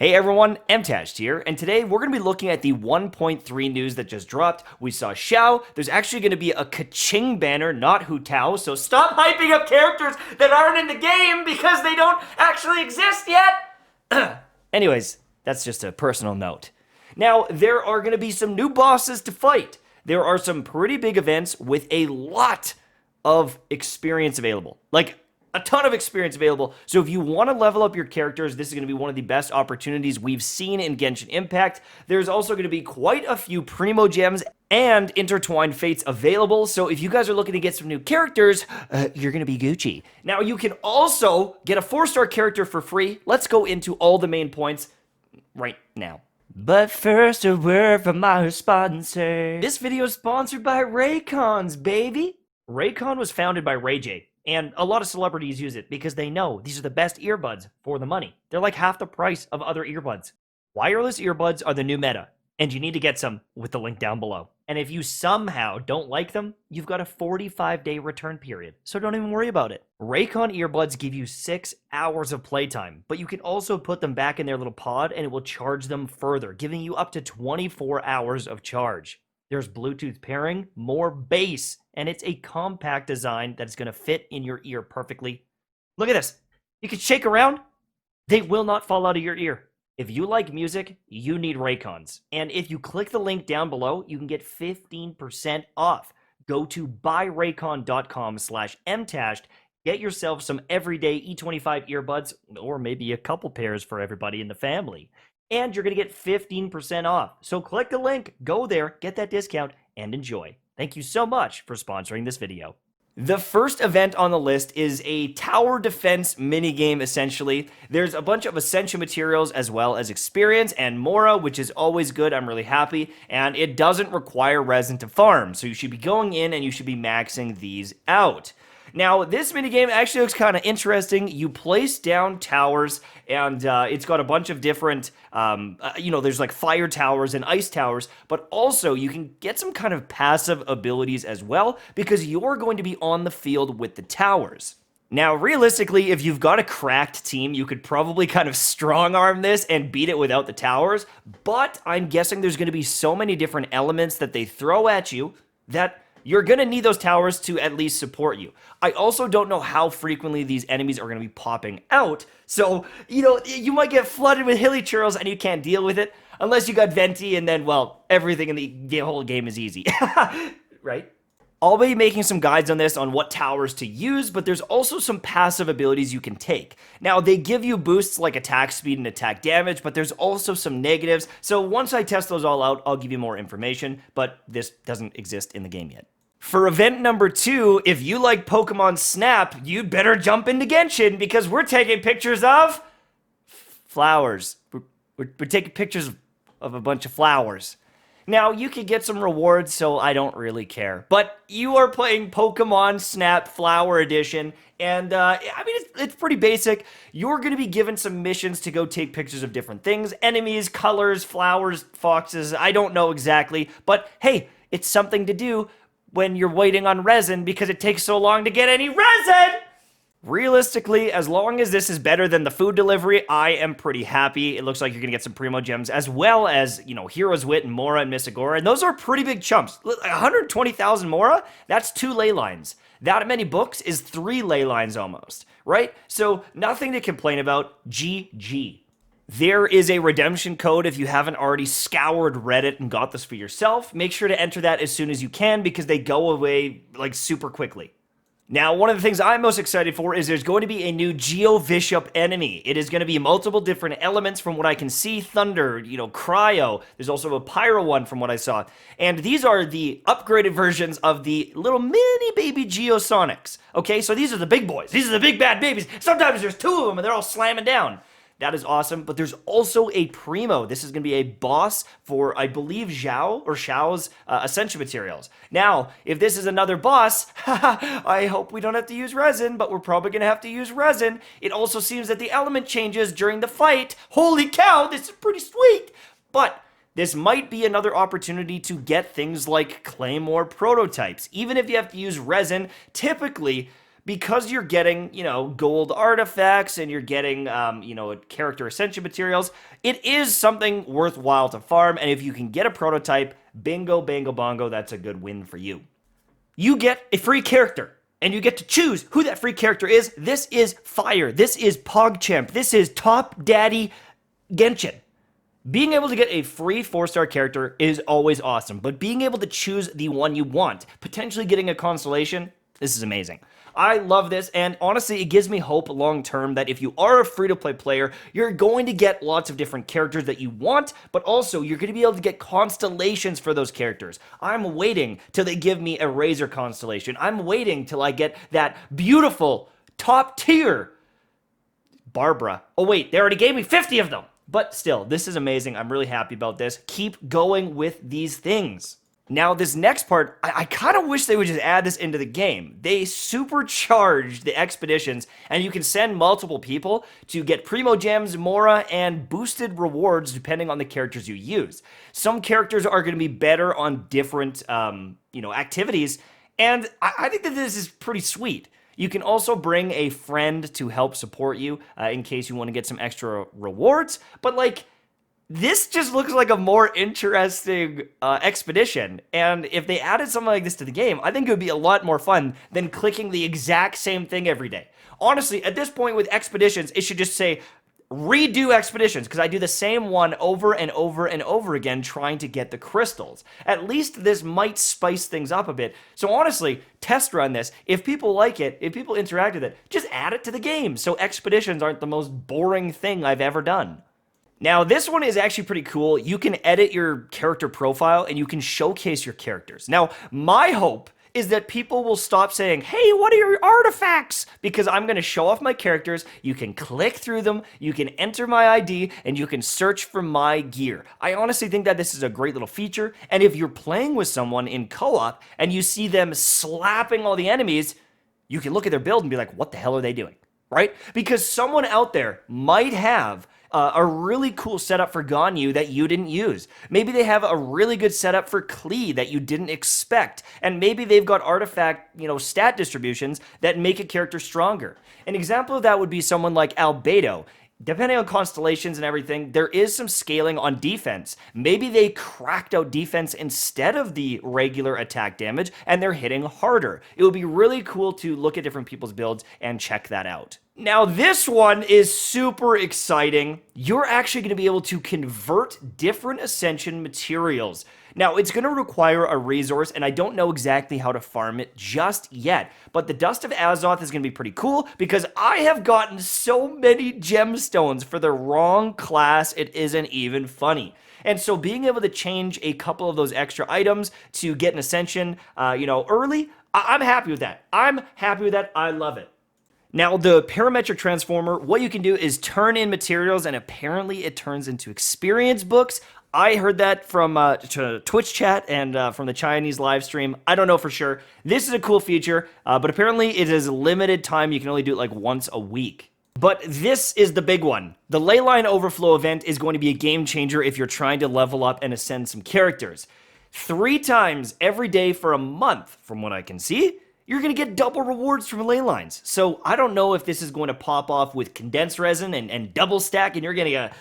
Hey everyone, MTashed here, and today we're going to be looking at the 1.3 news that just dropped. We saw Xiao, there's actually going to be a Kaching Banner, not Hu Tao, so stop hyping up characters that aren't in the game because they don't actually exist yet! Anyways, that's just a personal note. Now, there are going to be some new bosses to fight. There are some pretty big events with a lot of experience available. Like, a ton of experience available. So if you want to level up your characters, this is going to be one of the best opportunities we've seen in Genshin Impact. There's also going to be quite a few Primo Gems and Intertwined Fates available. So if you guys are looking to get some new characters, you're going to be Gucci. Now you can also get a 4-star character for free. Let's go into all the main points right now. But first, a word from my sponsor. This video is sponsored by Raycons, baby. Raycon was founded by Ray J. And a lot of celebrities use it because they know these are the best earbuds for the money. They're like half the price of other earbuds. Wireless earbuds are the new meta, and you need to get some with the link down below. And if you somehow don't like them, you've got a 45-day return period, so don't even worry about it. Raycon earbuds give you 6 hours of playtime, but you can also put them back in their little pod and it will charge them further, giving you up to 24 hours of charge. There's Bluetooth pairing, more bass, and it's a compact design that's going to fit in your ear perfectly. Look at this. You can shake around. They will not fall out of your ear. If you like music, you need Raycons. And if you click the link down below, you can get 15% off. Go to buyraycon.com/mtashed. Get yourself some everyday E25 earbuds, or maybe a couple pairs for everybody in the family. And you're going to get 15% off. So click the link, go there, get that discount, and enjoy. Thank you so much for sponsoring this video. The first event on the list is a tower defense minigame, essentially. There's a bunch of Ascension Materials as well as experience and Mora, which is always good. I'm really happy. And it doesn't require resin to farm, so you should be going in and you should be maxing these out. Now, this minigame actually looks kind of interesting. You place down towers, and it's got a bunch of different, there's like fire towers and ice towers, but also you can get some kind of passive abilities as well, because you're going to be on the field with the towers. Now, realistically, if you've got a cracked team, you could probably kind of strong-arm this and beat it without the towers, but I'm guessing there's going to be so many different elements that they throw at you that you're going to need those towers to at least support you. I also don't know how frequently these enemies are going to be popping out, so, you might get flooded with hilly churls and you can't deal with it, unless you got Venti and then, well, everything in the whole game is easy, right? I'll be making some guides on this on what towers to use, but there's also some passive abilities you can take. Now, they give you boosts like attack speed and attack damage, but there's also some negatives, so once I test those all out, I'll give you more information, but this doesn't exist in the game yet. For event number 2, if you like Pokemon Snap, you'd better jump into Genshin because we're taking pictures of flowers. We're taking pictures of a bunch of flowers. Now, you could get some rewards, so I don't really care. But you are playing Pokemon Snap Flower Edition, and it's pretty basic. You're going to be given some missions to go take pictures of different things. Enemies, colors, flowers, foxes, I don't know exactly. But hey, it's something to do when you're waiting on resin because it takes so long to get any resin! Realistically, as long as this is better than the food delivery, I am pretty happy. It looks like you're gonna get some Primo Gems as well as, Hero's Wit and Mora and Misagora, and those are pretty big chumps. 120,000 Mora? That's 2 ley lines. That many books is 3 ley lines almost, right? So, nothing to complain about. GG. There is a redemption code if you haven't already scoured Reddit and got this for yourself. Make sure to enter that as soon as you can because they go away like super quickly. Now, one of the things I'm most excited for is there's going to be a new Geovishap enemy. It is going to be multiple different elements from what I can see. Thunder, Cryo. There's also a Pyro one from what I saw. And these are the upgraded versions of the little mini baby Geosonics. Okay, so these are the big boys. These are the big bad babies. Sometimes there's 2 of them and they're all slamming down. That is awesome, but there's also a Primo. This is going to be a boss for, I believe, Xiao's Ascension Materials. Now, if this is another boss, I hope we don't have to use resin, but we're probably going to have to use resin. It also seems that the element changes during the fight. Holy cow, this is pretty sweet! But this might be another opportunity to get things like Claymore prototypes. Even if you have to use resin, typically because you're getting, gold artifacts and you're getting, character Ascension Materials, it is something worthwhile to farm. And if you can get a prototype, bingo, bango, bongo, that's a good win for you. You get a free character, and you get to choose who that free character is. This is fire. This is PogChamp. This is Top Daddy Genshin. Being able to get a free 4-star character is always awesome, but being able to choose the one you want, potentially getting a constellation, this is amazing. I love this, and honestly, it gives me hope long-term that if you are a free-to-play player, you're going to get lots of different characters that you want, but also you're going to be able to get constellations for those characters. I'm waiting till they give me a Razor constellation. I'm waiting till I get that beautiful, top-tier Barbara. Oh wait, they already gave me 50 of them! But still, this is amazing. I'm really happy about this. Keep going with these things. Now, this next part, I kind of wish they would just add this into the game. They supercharged the expeditions, and you can send multiple people to get Primo Gems, Mora, and boosted rewards depending on the characters you use. Some characters are going to be better on different, activities, and I think that this is pretty sweet. You can also bring a friend to help support you in case you want to get some extra rewards, but this just looks like a more interesting expedition, and if they added something like this to the game, I think it would be a lot more fun than clicking the exact same thing every day. Honestly, at this point with expeditions, it should just say, redo expeditions, because I do the same one over and over and over again trying to get the crystals. At least this might spice things up a bit. So honestly, test run this. If people like it, if people interact with it, just add it to the game so expeditions aren't the most boring thing I've ever done. Now, this one is actually pretty cool. You can edit your character profile and you can showcase your characters. Now, my hope is that people will stop saying, hey, what are your artifacts? Because I'm going to show off my characters. You can click through them, you can enter my ID, and you can search for my gear. I honestly think that this is a great little feature. And if you're playing with someone in co-op and you see them slapping all the enemies, you can look at their build and be like, what the hell are they doing? Right? Because someone out there might have a really cool setup for Ganyu that you didn't use. Maybe they have a really good setup for Klee that you didn't expect. And maybe they've got artifact, stat distributions that make a character stronger. An example of that would be someone like Albedo. Depending on constellations and everything, there is some scaling on defense. Maybe they cracked out defense instead of the regular attack damage, and they're hitting harder. It would be really cool to look at different people's builds and check that out. Now, this one is super exciting. You're actually going to be able to convert different Ascension materials. Now, it's going to require a resource, and I don't know exactly how to farm it just yet, but the Dust of Azoth is going to be pretty cool because I have gotten so many gemstones for the wrong class, it isn't even funny. And so being able to change a couple of those extra items to get an Ascension, early, I'm happy with that. I'm happy with that. I love it. Now, the parametric transformer, what you can do is turn in materials, and apparently it turns into experience books. I heard that from Twitch chat and from the Chinese live stream. I don't know for sure. This is a cool feature, but apparently it is a limited time. You can only do it once a week. But this is the big one. The Leyline Overflow event is going to be a game changer if you're trying to level up and ascend some characters. 3 times every day for a month, from what I can see, you're going to get double rewards from ley lines. So I don't know if this is going to pop off with condensed resin and double stack and you're getting a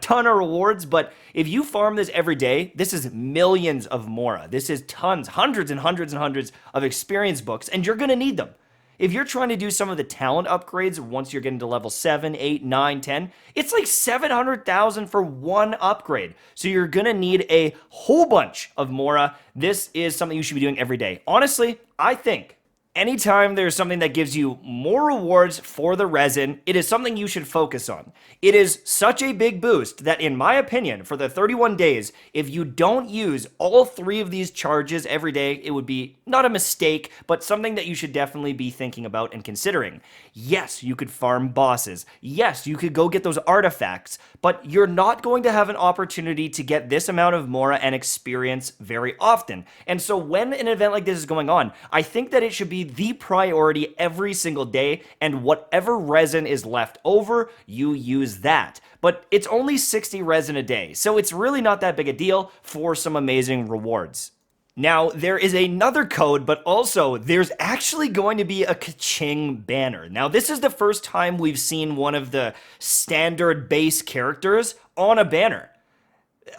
ton of rewards, but if you farm this every day, this is millions of Mora. This is tons, hundreds and hundreds and hundreds of experience books, and you're going to need them. If you're trying to do some of the talent upgrades once you're getting to level 7, 8, 9, 10, it's like 700,000 for one upgrade. So you're going to need a whole bunch of Mora. This is something you should be doing every day. Honestly, I think anytime there's something that gives you more rewards for the resin, it is something you should focus on. It is such a big boost that, in my opinion, for the 31 days, if you don't use all 3 of these charges every day, it would be not a mistake, but something that you should definitely be thinking about and considering. Yes, you could farm bosses. Yes, you could go get those artifacts, but you're not going to have an opportunity to get this amount of Mora and experience very often. And so when an event like this is going on, I think that it should be the priority every single day, and whatever resin is left over, you use that. But it's only 60 resin a day, so it's really not that big a deal for some amazing rewards. Now, there is another code, but also there's actually going to be a Kaching Banner. Now, this is the first time we've seen one of the standard base characters on a banner.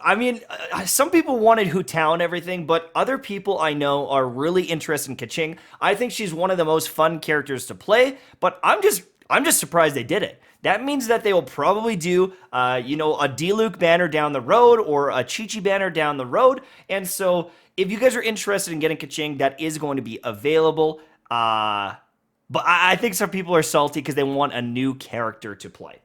I mean, some people wanted Hu Tao and everything, but other people I know are really interested in Kaching. I think she's one of the most fun characters to play, but I'm just surprised they did it. That means that they will probably do, a Diluc banner down the road or a Chi-Chi banner down the road. And so, if you guys are interested in getting Kaching, that is going to be available. But I think some people are salty because they want a new character to play.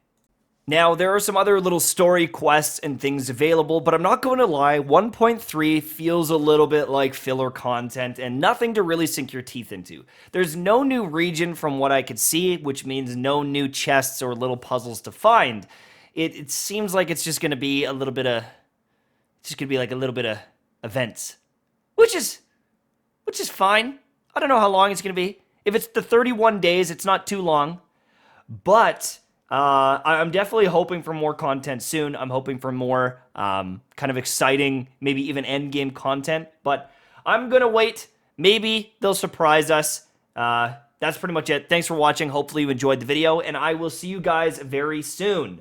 Now, there are some other little story quests and things available, but I'm not going to lie, 1.3 feels a little bit like filler content and nothing to really sink your teeth into. There's no new region from what I could see, which means no new chests or little puzzles to find. It seems like it's just going to be a little bit of, events, which is fine. I don't know how long it's going to be. If it's the 31 days, it's not too long, but I'm definitely hoping for more content soon. I'm hoping for more kind of exciting, maybe even end game content. But I'm going to wait. Maybe they'll surprise us. That's pretty much it. Thanks for watching. Hopefully you enjoyed the video. And I will see you guys very soon.